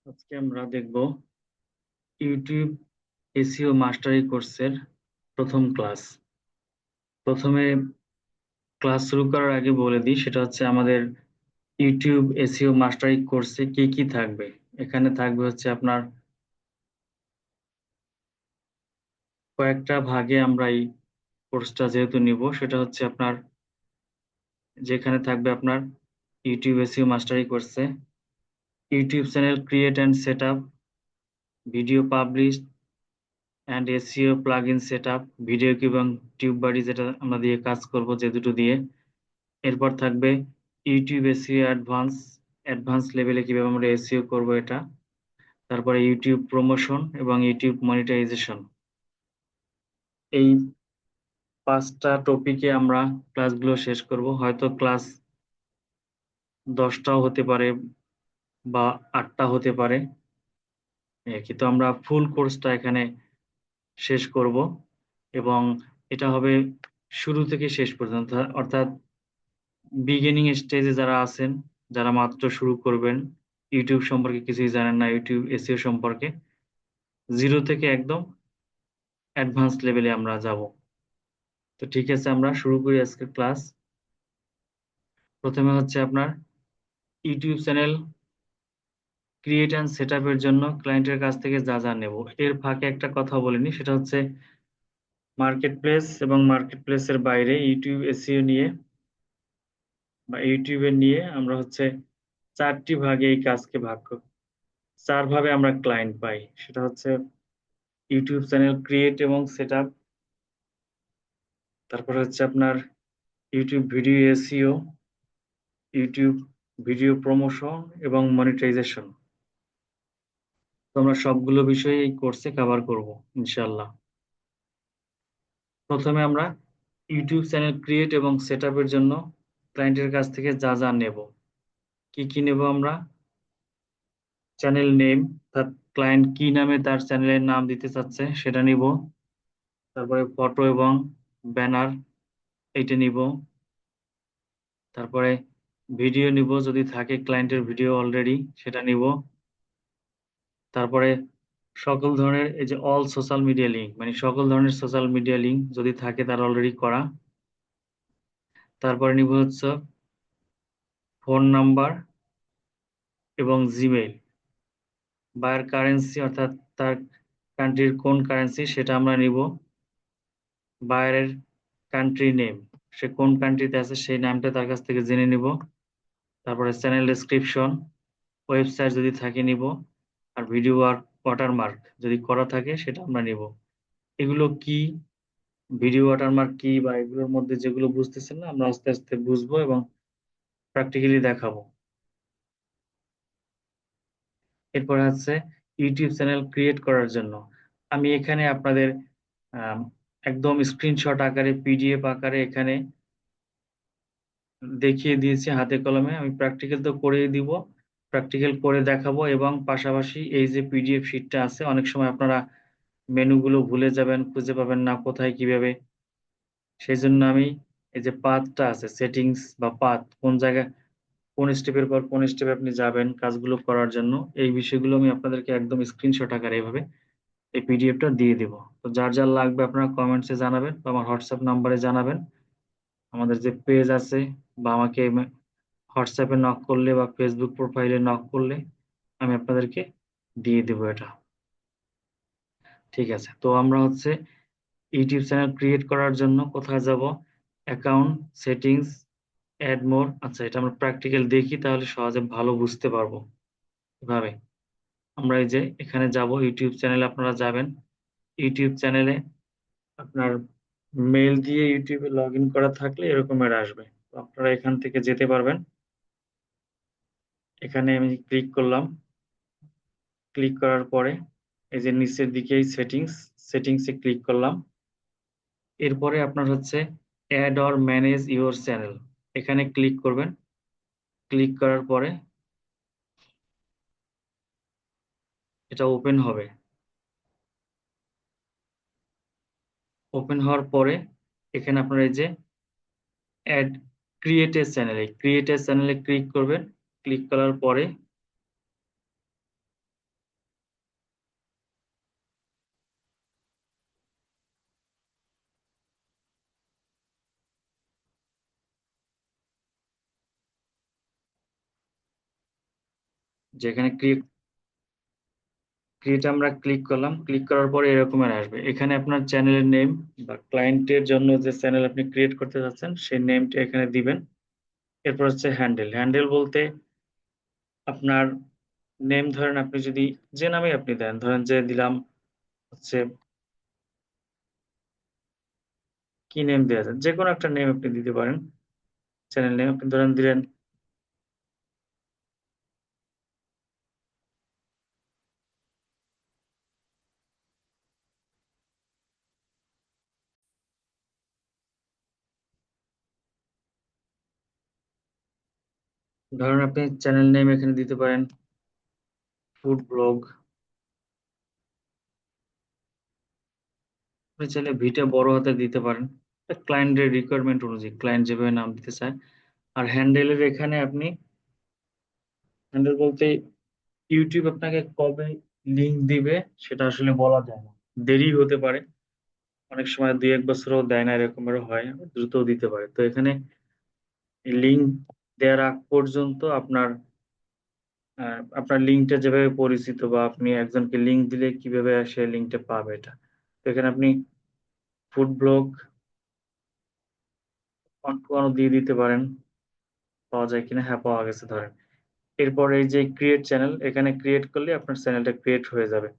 আজকে আমরা দেখব ইউটিউব এসইও মাস্টারি কোর্সের প্রথম ক্লাস। প্রথমে ক্লাস শুরু করার আগে বলে দিই, সেটা হচ্ছে আমাদের ইউটিউব এসইও মাস্টারি কোর্সে কি কি থাকবে। এখানে থাকবে হচ্ছে আপনার কয়েকটা ভাগে আমরা এই কোর্সটা যেহেতু নিব, সেটা হচ্ছে আপনার যেখানে থাকবে আপনার ইউটিউব এসইও মাস্টারি কোর্সে YouTube channel create and set up, video publish and SEO plugin setup, vidIQ এবং টিউব বাডি, যেটা আমরা দিয়ে কাজ করব, যে দুটো দিয়ে। এরপর থাকবে ইউটিউব এসইও অ্যাডভান্স, অ্যাডভান্স লেভেলে কিভাবে আমরা এসইও করব এটা। তারপরে ইউটিউব প্রমোশন এবং ইউটিউব মনিটাইজেশন। এই পাঁচটা টপিকে আমরা ক্লাসগুলো শেষ করব। হয়তো ক্লাস 10টাও হতে পারে বা 8টা হতে পারে, কিন্তু আমরা ফুল কোর্সটা এখানে শেষ করব। এবং এটা হবে শুরু থেকে শেষ পর্যন্ত, অর্থাৎ বিগিনিং স্টেজে যারা আছেন, যারা মাত্র শুরু করবেন, ইউটিউব সম্পর্কে কিছুই জানেন না, ইউটিউব এসইও সম্পর্কে, জিরো থেকে একদম অ্যাডভান্স লেভেলে আমরা যাব। তো ঠিক আছে, আমরা শুরু করি আজকের ক্লাস। প্রথমে হচ্ছে আপনার YouTube channel create and set আপের জন্য ক্লায়েন্টের কাছ থেকে যা যা নেব। এর ফাঁকে একটা কথা বলিনি, সেটা হচ্ছে মার্কেট প্লেস এবং মার্কেট প্লেসের বাইরে ইউটিউব এসইও নিয়ে বা ইউটিউবের নিয়ে আমরা হচ্ছে চারটি ভাগে এই কাজকে ভাগ করি। চার ভাবে আমরা ক্লায়েন্ট পাই, সেটা হচ্ছে ইউটিউব চ্যানেল ক্রিয়েট এবং সেট আপ, তারপরে হচ্ছে আপনার YouTube video SEO, YouTube video promotion এবং মনিটাইজেশন। তো আমরা সবগুলো বিষয় এই কোর্সে কভার করব ইনশাল্লাহ। প্রথমে আমরা ইউটিউব চ্যানেল ক্রিয়েট এবং সেট আপের জন্য ক্লায়েন্টের কাছ থেকে যা যা নেব। কি কি নেব আমরা? চ্যানেল নেম, অর্থাৎ ক্লায়েন্ট কি নামে তার চ্যানেলের নাম দিতে চাচ্ছে সেটা নিব। তারপরে ফটো এবং ব্যানার, এইটা নিব। তারপরে ভিডিও নিব, যদি থাকে ক্লায়েন্টের ভিডিও অলরেডি সেটা নিব। তারপরে সকল ধরনের এই যে অল সোশ্যাল মিডিয়া লিঙ্ক, মানে সকল ধরনের সোশ্যাল মিডিয়া লিঙ্ক যদি থাকে তার অলরেডি করা। তারপরে নিব হচ্ছে ফোন নাম্বার এবং জিমেইল, বায়ার কারেন্সি, অর্থাৎ তার কান্ট্রির কোন কারেন্সি সেটা আমরা নিব। বায়ারের কান্ট্রি নেম, সে কোন কান্ট্রিতে আছে সেই নামটা তার কাছ থেকে জেনে নিব। তারপরে চ্যানেল ডেসক্রিপশন, ওয়েবসাইট যদি থাকে নিব। আর ভিডিও ওয়াটারমার্ক যদি করা থাকে সেটা আমরা নিব। এগুলো কি, ভিডিও ওয়াটারমার্ক কি, বা এগুলোর মধ্যে যেগুলো বুঝতেছেন না, আমরা আস্তে আস্তে বুঝবো এবং প্র্যাকটিক্যালি দেখাবো। এরপরে আছে ইউটিউব চ্যানেল ক্রিয়েট করার জন্য। আমি এখানে আপনাদের আম, একদম স্ক্রিনশট আকারে, পিডিএফ আকারে এখানে দেখিয়ে দিয়েছি হাতে কলমে। আমি প্র্যাকটিক্যাল তো করেই দিব, প্র্যাকটিক্যাল করে দেখাবো। এবং পাশাপাশি এই যে পিডিএফ শিটটা আছে, অনেক সময় আপনারা মেনুগুলো ভুলে যাবেন, খুঁজে পাবেন না কোথায় কিভাবে। সেই জন্য আমি এই যে পাথটা আছে, সেটিংস বা পাথ, কোন জায়গায় কোন স্টেপের পর কোন স্টেপে আপনি যাবেন কাজগুলো করার জন্য, এই বিষয়গুলো আমি আপনাদেরকে একদম স্ক্রিনশট আকারে এইভাবে এই পিডিএফটা দিয়ে দিব। তো যার যার লাগবে আপনারা কমেন্টসে জানাবেন বা আমার হোয়াটসঅ্যাপ নাম্বারে জানাবেন। আমাদের যে পেজ আছে, বা আমাকে হোয়াটসঅ্যাপে নক করলে বা ফেসবুক প্রোফাইলে নক করলে আমি আপনাদেরকে দিয়ে দেবো এটা। ঠিক আছে, তো আমরা হচ্ছে ইউটিউব চ্যানেল ক্রিয়েট করার জন্য কোথায় যাব? Account, settings, add more. আচ্ছা, এটা আমরা প্র্যাকটিক্যাল দেখি, তাহলে সহজে ভালো বুঝতে পারবো। এভাবে আমরা এই যে এখানে যাব, ইউটিউব চ্যানেলে আপনারা যাবেন। ইউটিউব চ্যানেলে আপনার মেল দিয়ে ইউটিউবে লগ ইন করা থাকলে এরকম এর আসবে। তো আপনারা এখান থেকে যেতে পারবেন। এখানে আমি ক্লিক করলাম। ক্লিক করার পরে এই যে নিচের দিকে সেটিংস, সেটিংসে ক্লিক করলাম। এরপরে আপনার হচ্ছে add or manage your channel, এখানে ক্লিক করবেন। ক্লিক করার পরে এটা ওপেন হবে। ওপেন হওয়ার পরে এখানে আপনার এই যে অ্যাড ক্রিয়েট এ চ্যানেল, এই ক্রিয়েট এ চ্যানেলে ক্লিক করবেন। ক্লিক করার পরে যেখানে ক্রিয়েট ক্রিয়েট আমরা ক্লিক করলাম, ক্লিক করার পরে এরকমের আসবে। এখানে আপনার চ্যানেলের নেম বা ক্লায়েন্টের জন্য যে চ্যানেল আপনি ক্রিয়েট করতে যাচ্ছেন সেই নেমটা এখানে দিবেন। এরপর হচ্ছে হ্যান্ডেল। হ্যান্ডেল বলতে আপনার নেম, ধরেন আপনি যদি যে নামে আপনি দেন, ধরেন যে দিলাম হচ্ছে, কি নেম দেওয়া যায়, যে কোনো একটা নেম আপনি দিতে পারেন। চ্যানেল নেম আপনি ধরেন দিলেন, ধরেন আপনি চ্যানেল নেম এখানে দিতে পারেন ফুড ব্লগ। আপনি চাইলে ভিটা বড় হাতে দিতে পারেন, ক্লায়েন্টের রিকোয়ারমেন্ট অনুযায়ী ক্লায়েন্ট যেভাবে নাম দিতে চায়। আর হ্যান্ডেলের এখানে আপনি, হ্যান্ডেল বলতে ইউটিউব আপনাকে কবে লিংক দিবে সেটা আসলে বলা যায় না, দেরি হতে পারে। অনেক সময় 2-1 বছরও দেয় না, এরকমেরও হয়, দ্রুতও দিতে পারে। তো এখানে লিংক দেওয়ার আগ পর্যন্ত আপনার আপনার লিঙ্কটা যেভাবে পরিচিত, বা আপনি একজনকে লিঙ্ক দিলে কিভাবে সে লিঙ্কটা পাবে, এটা তো এখানে আপনি ফুড ব্লগ কন্টিনিউ দিয়ে দিতে পারেন। পাওয়া যায় কিনা, হ্যাঁ পাওয়া গেছে ধরেন। এরপর এই যে ক্রিয়েট চ্যানেল, এখানে ক্রিয়েট করলে আপনার চ্যানেলটা ক্রিয়েট হয়ে যাবে।